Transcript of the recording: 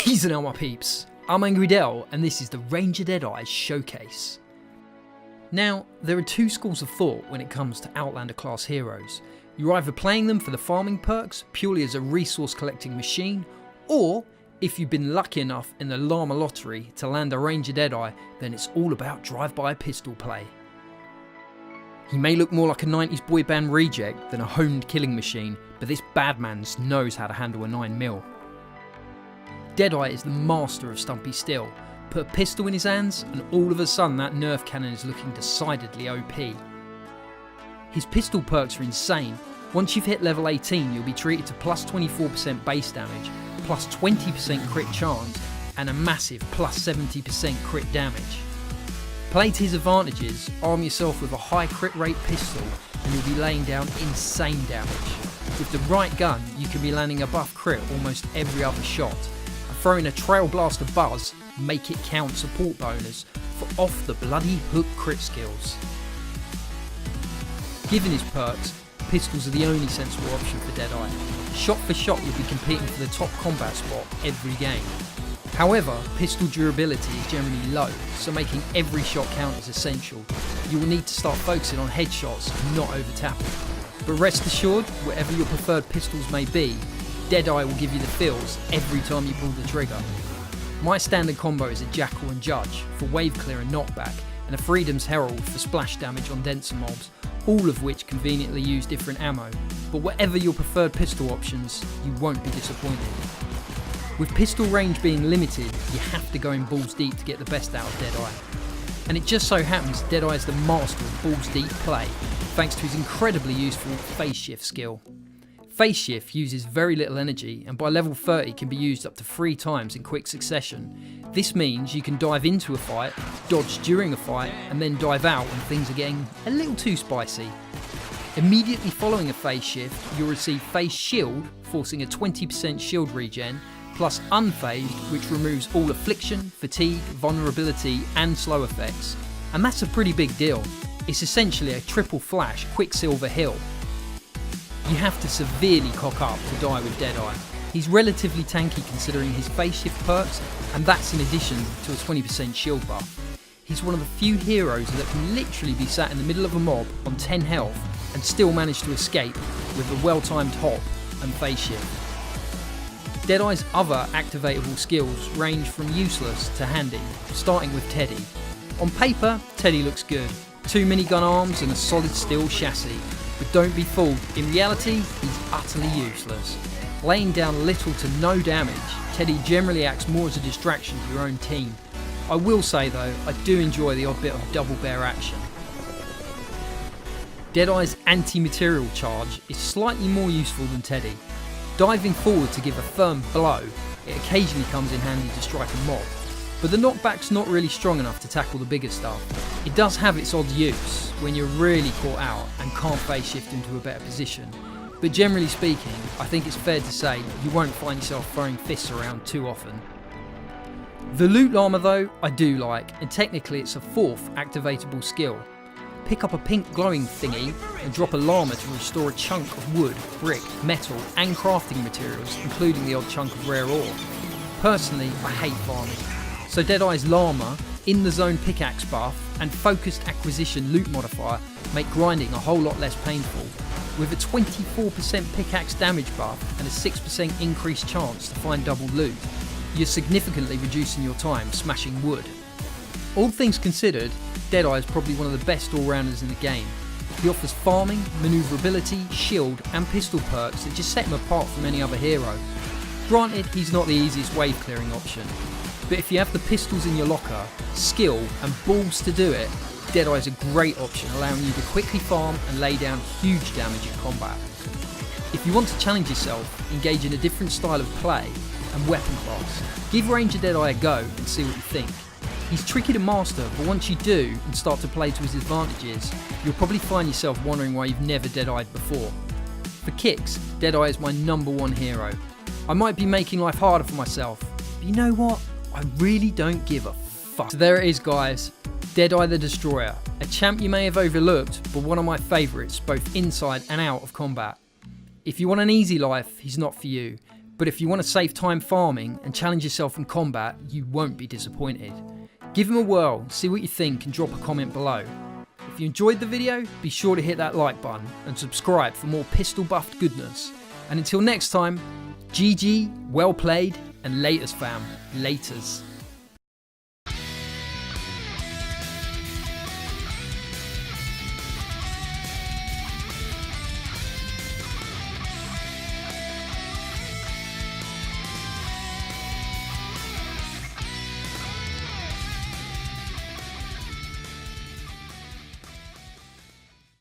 Peas and out my peeps, I'm Angry Del and this is the Ranger Deadeye Showcase. Now, there are two schools of thought when it comes to Outlander class heroes. You're either playing them for the farming perks purely as a resource collecting machine, or if you've been lucky enough in the llama lottery to land a Ranger Deadeye, then it's all about drive-by pistol play. He may look more like a 90s boy band reject than a honed killing machine, but this badman knows how to handle a 9mm. Deadeye is the master of stumpy steel. Put a pistol in his hands and all of a sudden that nerf cannon is looking decidedly OP. His pistol perks are insane. Once you've hit level 18 you'll be treated to plus 24% base damage, plus 20% crit chance and a massive plus 70% crit damage. Play to his advantages, arm yourself with a high crit rate pistol and you'll be laying down insane damage. With the right gun you can be landing a buff crit almost every other shot. Throw in a Trail Blaster Buzz, make it count support bonus for off the bloody hook crit skills. Given his perks, pistols are the only sensible option for Deadeye. Shot for shot you'll be competing for the top combat spot every game. However, pistol durability is generally low, so making every shot count is essential. You will need to start focusing on headshots, not over tapping. But rest assured, whatever your preferred pistols may be, Deadeye will give you the feels every time you pull the trigger. My standard combo is a Jackal and Judge for wave clear and knockback, and a Freedom's Herald for splash damage on denser mobs, all of which conveniently use different ammo. But whatever your preferred pistol options, you won't be disappointed. With pistol range being limited, you have to go in balls deep to get the best out of Deadeye. And it just so happens Deadeye is the master of balls deep play, thanks to his incredibly useful phase shift skill. Phase shift uses very little energy and by level 30 can be used up to 3 times in quick succession. This means you can dive into a fight, dodge during a fight and then dive out when things are getting a little too spicy. Immediately following a phase shift you'll receive phase shield, forcing a 20% shield regen, plus unphased, which removes all affliction, fatigue, vulnerability and slow effects. And that's a pretty big deal. It's essentially a triple flash Quicksilver Hill. You have to severely cock up to die with Deadeye. He's relatively tanky considering his phase shift perks, and that's in addition to a 20% shield buff. He's one of the few heroes that can literally be sat in the middle of a mob on 10 health and still manage to escape with a well-timed hop and phase shift. Deadeye's other activatable skills range from useless to handy, starting with Teddy. On paper, Teddy looks good. 2 minigun arms and a solid steel chassis. But don't be fooled, in reality, he's utterly useless. Laying down little to no damage, Teddy generally acts more as a distraction to your own team. I will say though, I do enjoy the odd bit of double bear action. Deadeye's anti-material charge is slightly more useful than Teddy. Diving forward to give a firm blow, it occasionally comes in handy to strike a mob. But the knockback's not really strong enough to tackle the bigger stuff. It does have its odd use when you're really caught out and can't phase shift into a better position. But generally speaking, I think it's fair to say you won't find yourself throwing fists around too often. The loot llama though, I do like, and technically it's a 4th activatable skill. Pick up a pink glowing thingy and drop a llama to restore a chunk of wood, brick, metal and crafting materials, including the odd chunk of rare ore. Personally, I hate farming. So Deadeye's llama, in the zone pickaxe buff and focused acquisition loot modifier make grinding a whole lot less painful. With a 24% pickaxe damage buff and a 6% increased chance to find double loot, you're significantly reducing your time smashing wood. All things considered, Deadeye is probably one of the best all-rounders in the game. He offers farming, manoeuvrability, shield and pistol perks that just set him apart from any other hero. Granted, he's not the easiest wave clearing option, but if you have the pistols in your locker, skill and balls to do it, Deadeye is a great option, allowing you to quickly farm and lay down huge damage in combat. If you want to challenge yourself, engage in a different style of play and weapon class, give Ranger Deadeye a go and see what you think. He's tricky to master, but once you do and start to play to his advantages, you'll probably find yourself wondering why you've never Deadeyed before. For kicks, Deadeye is my #1 hero. I might be making life harder for myself, but you know what? I really don't give a fuck. So there it is guys, Deadeye the Destroyer, a champ you may have overlooked, but one of my favourites both inside and out of combat. If you want an easy life, he's not for you, But if you want to save time farming and challenge yourself in combat, you won't be disappointed. Give him a whirl, see what you think and drop a comment below. If you enjoyed the video, be sure to hit that like button and subscribe for more pistol buffed goodness. And until next time, GG, well played, and laters fam, laters.